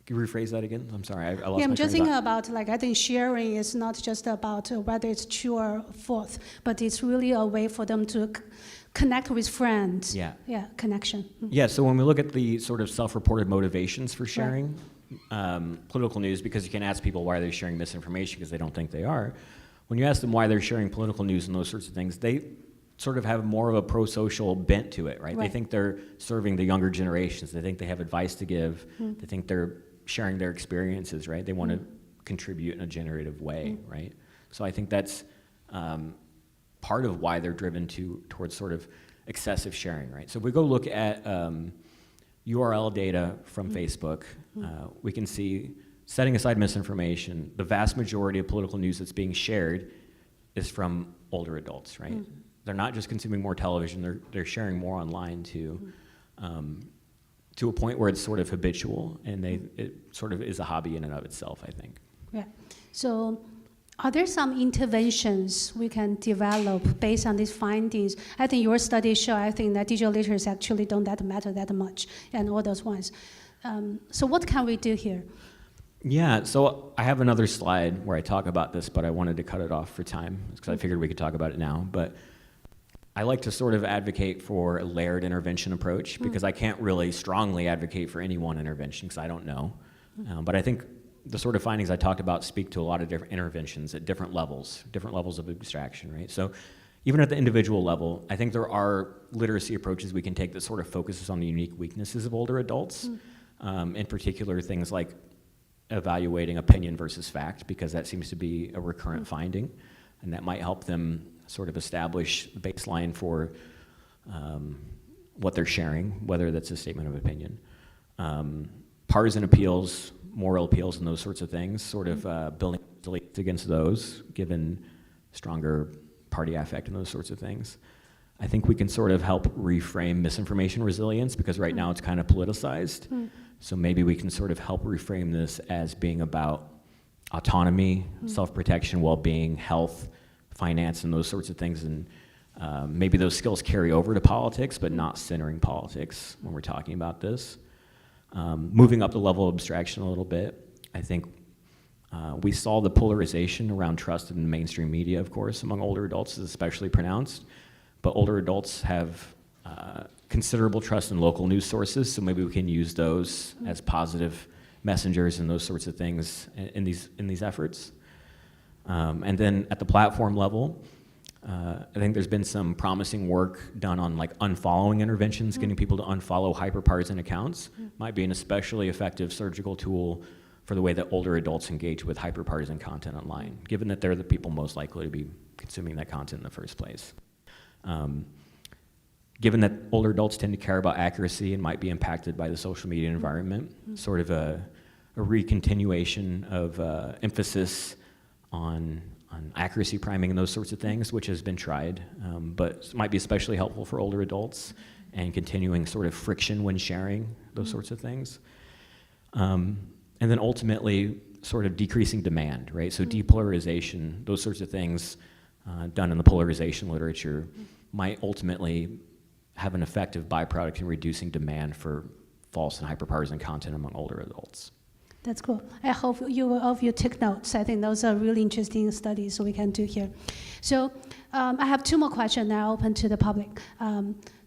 you rephrase that again? I'm sorry, I lost my Yeah, I'm train just of thinking thought. about, like, I think sharing is not just about whether it's true or false, but it's really a way for them to connect with friends. Yeah. Yeah, connection. Yeah, so when we look at the sort of self-reported motivations for sharing political news, because you can ask people why they're sharing misinformation because they don't think they are. When you ask them why they're sharing political news and those sorts of things, they sort of have more of a pro-social bent to it, right? They think they're serving the younger generations. They think they have advice to give. They think they're sharing their experiences, right? They want to contribute in a generative way, right? So I think that's part of why they're driven towards sort of excessive sharing, right? So if we go look at URL data from Facebook, we can see, setting aside misinformation, the vast majority of political news that's being shared is from older adults, right? They're not just consuming more television, they're sharing more online too, to a point where it's sort of habitual, and it sort of is a hobby in and of itself, I think. Yeah. So are there some interventions we can develop based on these findings? I think your studies show, I think that digital literacy actually don't that matter that much, and all those ones. So what can we do here? Yeah, so I have another slide where I talk about this, but I wanted to cut it off for time, because I figured we could talk about it now. But I like to sort of advocate for a layered intervention approach, because I can't really strongly advocate for any one intervention, because I don't know. But I think the sort of findings I talked about speak to a lot of different interventions at different levels of abstraction, right? So even at the individual level, I think there are literacy approaches we can take that sort of focuses on the unique weaknesses of older adults. In particular, things like evaluating opinion versus fact, because that seems to be a recurrent finding, and that might help them sort of establish the baseline for what they're sharing, whether that's a statement of opinion. Partisan appeals, moral appeals, and those sorts of things, sort of building against those, given stronger party affect and those sorts of things. I think we can sort of help reframe misinformation resilience, because right now it's kind of politicized. So maybe we can sort of help reframe this as being about autonomy, self-protection, well-being, health, finance, and those sorts of things. And maybe those skills carry over to politics, but not centering politics when we're talking about this. Moving up the level of abstraction a little bit, I think we saw the polarization around trust in the mainstream media, of course, among older adults is especially pronounced. But older adults have considerable trust in local news sources, so maybe we can use those as positive messengers and those sorts of things in these efforts. And then at the platform level, I think there's been some promising work done on like unfollowing interventions, getting people to unfollow hyperpartisan accounts. Might be an especially effective surgical tool for the way that older adults engage with hyperpartisan content online, given that they're the people most likely to be consuming that content in the first place. Given that older adults tend to care about accuracy and might be impacted by the social media environment, sort of a recontinuation of emphasis on accuracy priming and those sorts of things, which has been tried, but might be especially helpful for older adults, and continuing sort of friction when sharing those sorts of things. And then ultimately, sort of decreasing demand, right? So depolarization, those sorts of things done in the polarization literature might ultimately have an effective byproduct in reducing demand for false and hyperpartisan content among older adults. That's cool. I hope all of you took notes. I think those are really interesting studies we can do here. So I have two more questions now open to the public.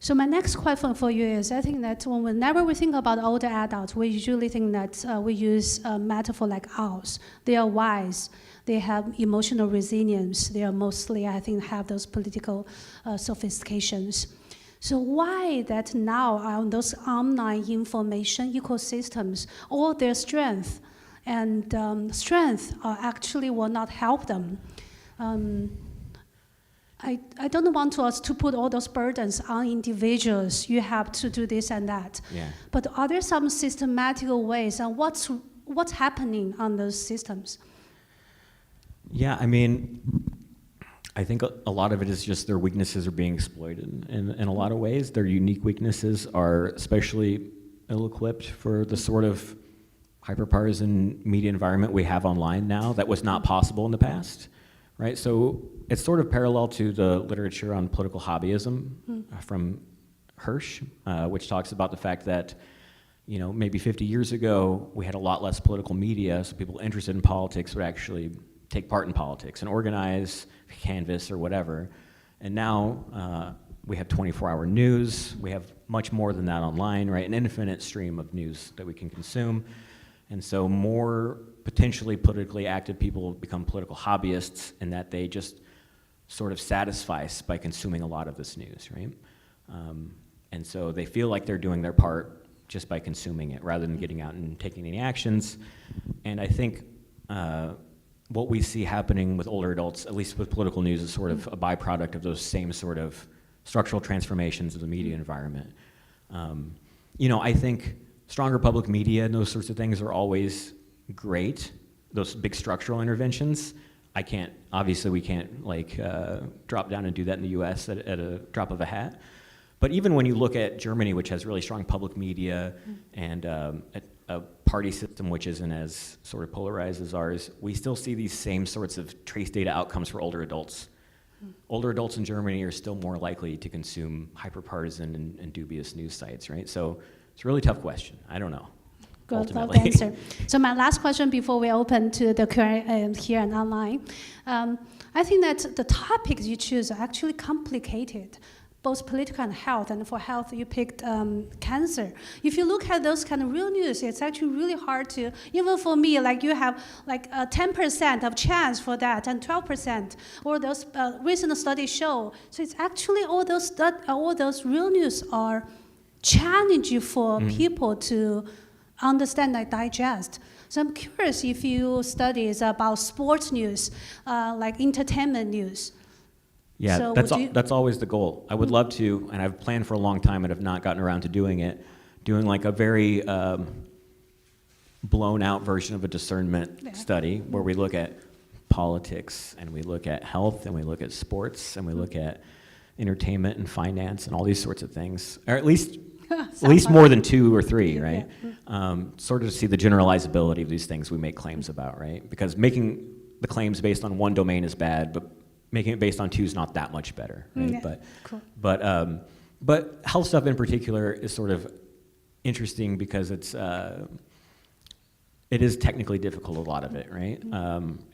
So my next question for you is, I think that whenever we think about older adults, we usually think that we use a metaphor like owls. They are wise. They have emotional resilience. They are mostly, I think, have those political sophistications. So why that now on those online information ecosystems, all their strength and strength actually will not help them? I don't want us to put all those burdens on individuals. You have to do this and that. Yeah. But are there some systematic ways, and what's happening on those systems? Yeah, I mean, I think a lot of it is just their weaknesses are being exploited in a lot of ways. Their unique weaknesses are especially ill-equipped for the sort of hyperpartisan media environment we have online now that was not possible in the past, right? So it's sort of parallel to the literature on political hobbyism from Hirsch, which talks about the fact that, you know, maybe 50 years ago, we had a lot less political media, so people interested in politics would actually take part in politics and organize, canvas, or whatever. And now we have 24-hour news. We have much more than that online, right? An infinite stream of news that we can consume. And so more potentially politically active people become political hobbyists in that they just sort of satisfy by consuming a lot of this news, right? And so they feel like they're doing their part just by consuming it rather than getting out and taking any actions. And I think what we see happening with older adults, at least with political news, is sort of a byproduct of those same sort of structural transformations of the media environment. You know, I think stronger public media and those sorts of things are always great, those big structural interventions. Obviously we can't like drop down and do that in the US at a drop of a hat. But even when you look at Germany, which has really strong public media and a party system which isn't as sort of polarized as ours, we still see these same sorts of trace data outcomes for older adults. Older adults in Germany are still more likely to consume hyperpartisan and dubious news sites, right? So it's a really tough question. I don't know. Good answer. So my last question before we open to the Q&A here and online. I think that the topics you choose are actually complicated, both political and health, and for health you picked cancer. If you look at those kind of real news, it's actually really hard to, even for me, like you have like a 10% of chance for that and 12%, or those recent studies show. So it's actually all those real news are challenging for people to understand and digest. So I'm curious if you studies about sports news, like entertainment news. Yeah, so that's always the goal. I would love to, and I've planned for a long time and have not gotten around to doing it, doing like a very blown out version of a discernment study where we look at politics and we look at health and we look at sports and we look at entertainment and finance and all these sorts of things, or at least more than 2 or 3, right? Sort of to see the generalizability of these things we make claims about, right? Because making the claims based on one domain is bad, but making it based on 2 is not that much better, right? Yeah, cool. But health stuff in particular is sort of interesting because it is technically difficult, a lot of it, right?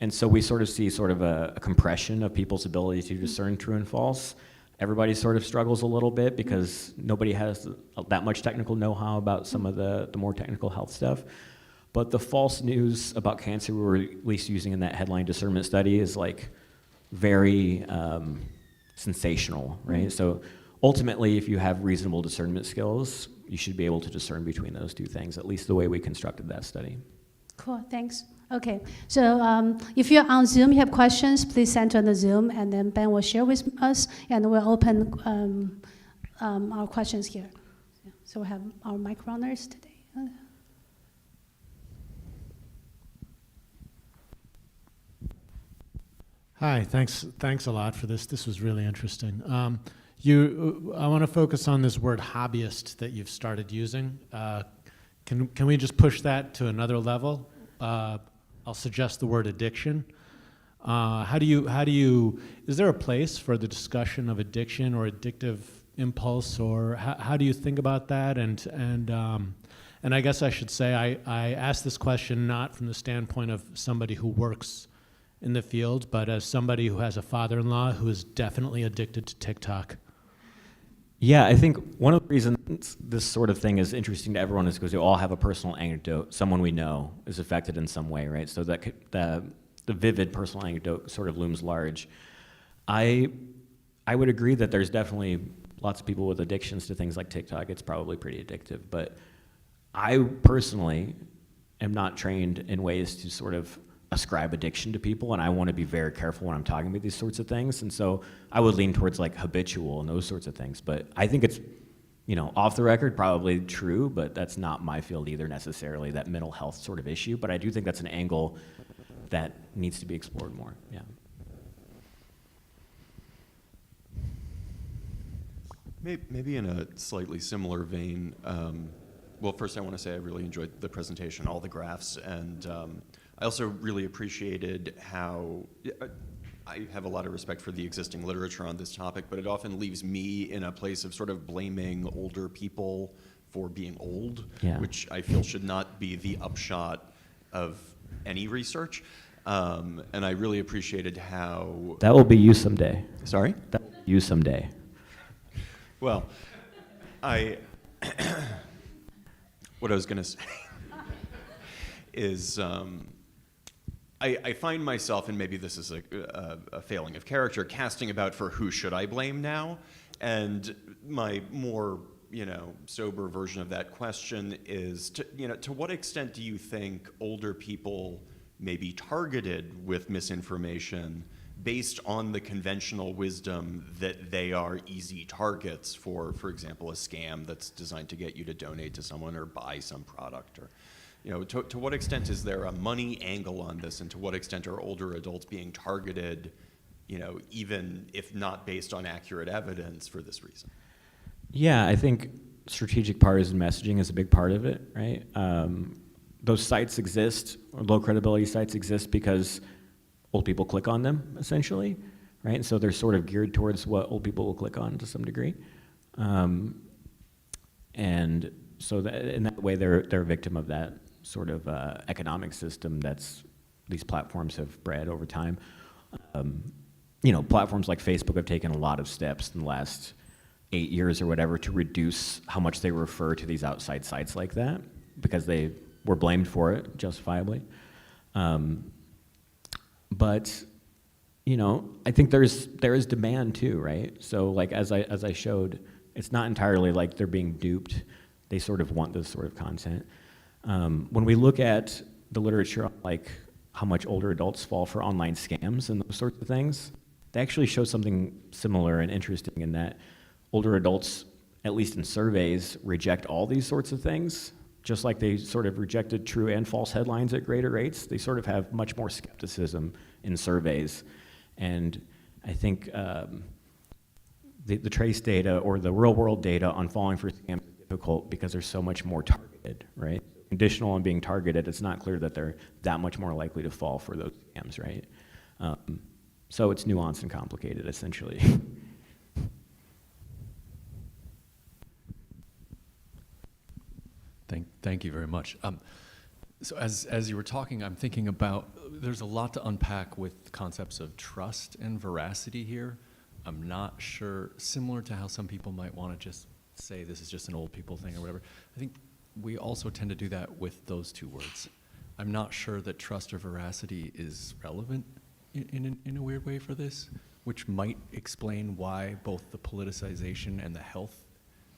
And so we sort of see sort of a compression of people's ability to discern true and false. everybody sort of struggles a little bit because nobody has that much technical know-how about some of the more technical health stuff. But the false news about cancer we were at least using in that headline discernment study is like very sensational, right? So ultimately, if you have reasonable discernment skills, you should be able to discern between those two things, at least the way we constructed that study. Cool, thanks. Okay, so if you're on Zoom, you have questions, please send on the Zoom, and then Ben will share with us, and we'll open our questions here. So we have our mic runners today. Hi, thanks a lot for this. This was really interesting. I want to focus on this word hobbyist that you've started using. Can we just push that to another level? I'll suggest the word addiction. Is there a place for the discussion of addiction or addictive impulse, or how do you think about that? And I guess I should say I asked this question not from the standpoint of somebody who works in the field, but as somebody who has a father-in-law who is definitely addicted to TikTok. Yeah, I think one of the reasons this sort of thing is interesting to everyone is because we all have a personal anecdote. Someone we know is affected in some way, right? So that the vivid personal anecdote sort of looms large. I would agree that there's definitely lots of people with addictions to things like TikTok. It's probably pretty addictive, but I personally am not trained in ways to sort of ascribe addiction to people, and I want to be very careful when I'm talking about these sorts of things. And so I would lean towards like habitual and those sorts of things. But I think it's, off the record, probably true, but that's not my field either necessarily, that mental health sort of issue. But I do think that's an angle that needs to be explored more. Yeah. Maybe in a slightly similar vein, well, first I want to say I really enjoyed the presentation, all the graphs, and I also really appreciated how, I have a lot of respect for the existing literature on this topic, but it often leaves me in a place of sort of blaming older people for being old, Yeah. which I feel should not be the upshot of any research. And I really appreciated how... That will be you someday. Sorry? That will be you someday. Well, what I was going to say is I find myself, and maybe this is a failing of character, casting about for who should I blame now, and my more sober version of that question is to what extent do you think older people may be targeted with misinformation based on the conventional wisdom that they are easy targets for example, a scam that's designed to get you to donate to someone or buy some product, or to what extent is there a money angle on this, and to what extent are older adults being targeted, even if not based on accurate evidence for this reason? Yeah, I think strategic partisan messaging is a big part of it, right? Those sites exist, or low credibility sites exist because old people click on them, essentially, right? And so they're sort of geared towards what old people will click on to some degree. And so in that way, they're a victim of that sort of economic system that's these platforms have bred over time. Platforms like Facebook have taken a lot of steps in the last 8 years or whatever to reduce how much they refer to these outside sites like that, because they were blamed for it, justifiably. But I think there is demand too, right? So like as I showed, it's not entirely like they're being duped. They sort of want this sort of content. When we look at the literature on like how much older adults fall for online scams and those sorts of things, they actually show something similar and interesting in that older adults, at least in surveys, reject all these sorts of things, just like they sort of rejected true and false headlines at greater rates. They sort of have much more skepticism in surveys. And I think the trace data or the real world data on falling for scams is difficult because they're so much more targeted, right? Conditional on being targeted, it's not clear that they're that much more likely to fall for those scams, right? So it's nuanced and complicated, essentially. Thank you very much. So as you were talking, I'm thinking about, there's a lot to unpack with concepts of trust and veracity here. I'm not sure, similar to how some people might want to just say this is just an old people thing or whatever, I think we also tend to do that with those two words. I'm not sure that trust or veracity is relevant in a weird way for this, which might explain why both the politicization and the health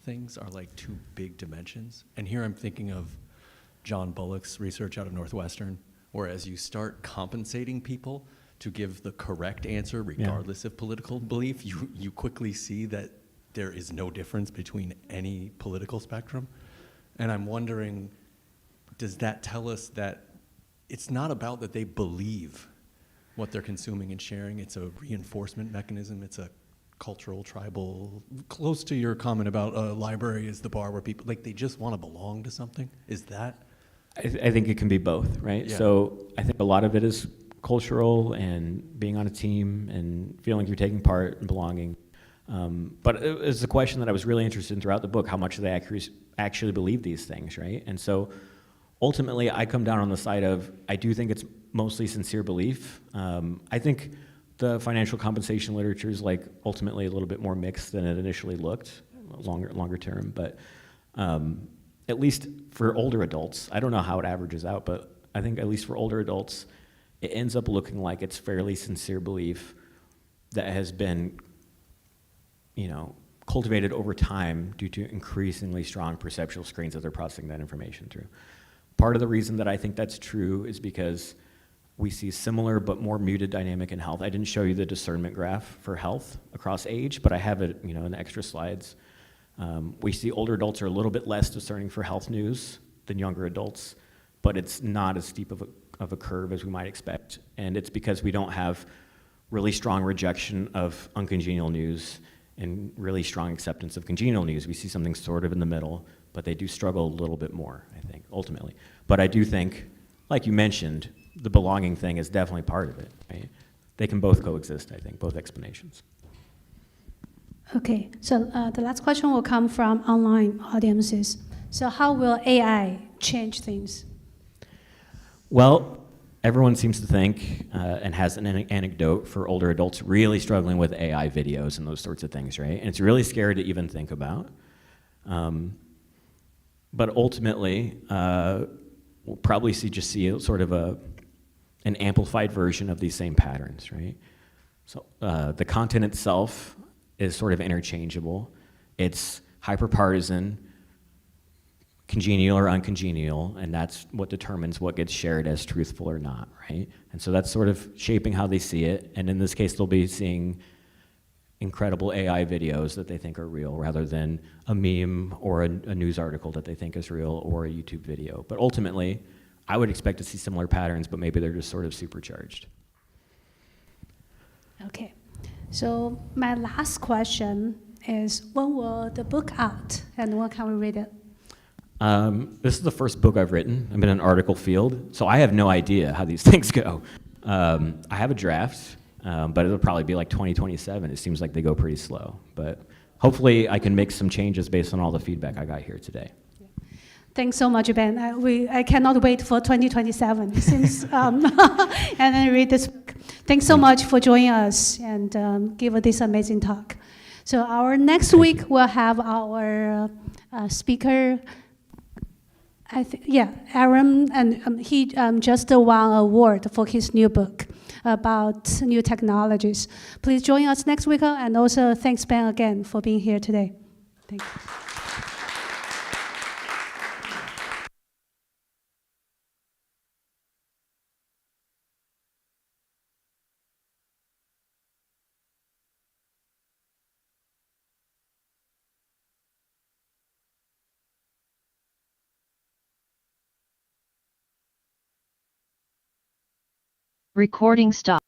things are like two big dimensions. And here I'm thinking of John Bullock's research out of Northwestern, where as you start compensating people to give the correct answer regardless of political belief, you quickly see that there is no difference between any political spectrum. And I'm wondering, does that tell us that it's not about that they believe what they're consuming and sharing, it's a reinforcement mechanism, it's a cultural, tribal, close to your comment about a library is the bar where people, like they just want to belong to something? Is that? I think it can be both, right? Yeah. So I think a lot of it is cultural and being on a team and feeling you're taking part and belonging. But it was a question that I was really interested in throughout the book, how much do they actually believe these things, right? And so ultimately I come down on the side of, I do think it's mostly sincere belief. I think the financial compensation literature is like ultimately a little bit more mixed than it initially looked, longer term, but at least for older adults, I don't know how it averages out, but I think at least for older adults, it ends up looking like it's fairly sincere belief that has been, cultivated over time due to increasingly strong perceptual screens that they're processing that information through. Part of the reason that I think that's true is because we see similar but more muted dynamic in health. I didn't show you the discernment graph for health across age, but I have it, in the extra slides. We see older adults are a little bit less discerning for health news than younger adults, but it's not as steep of a curve as we might expect. And it's because we don't have really strong rejection of uncongenial news and really strong acceptance of congenial news. We see something sort of in the middle, but they do struggle a little bit more, I think, ultimately. But I do think, like you mentioned, the belonging thing is definitely part of it, right? They can both coexist, I think, both explanations. Okay, so the last question will come from online audiences. So how will AI change things? Well, everyone seems to think and has an anecdote for older adults really struggling with AI videos and those sorts of things, right? And it's really scary to even think about. But ultimately, we'll probably see sort of an amplified version of these same patterns, right? So the content itself is sort of interchangeable. It's hyperpartisan, congenial or uncongenial, and that's what determines what gets shared as truthful or not, right? And so that's sort of shaping how they see it, and in this case, they'll be seeing incredible AI videos that they think are real rather than a meme or a news article that they think is real or a YouTube video. But ultimately, I would expect to see similar patterns, but maybe they're just sort of supercharged. Okay, so my last question is, when will the book out and when can we read it? This is the first book I've written. I'm in an article field, so I have no idea how these things go. I have a draft, but it'll probably be like 2027. It seems like they go pretty slow, but hopefully I can make some changes based on all the feedback I got here today. Thanks so much, Ben. I cannot wait for 2027 since, and then read this book. Thanks so much for joining us and give this amazing talk. So our next week we'll have our speaker. Aaron, and he just won an award for his new book about new technologies. Please join us next week, and also thanks, Ben, again for being here today. Thank you. Recording stop.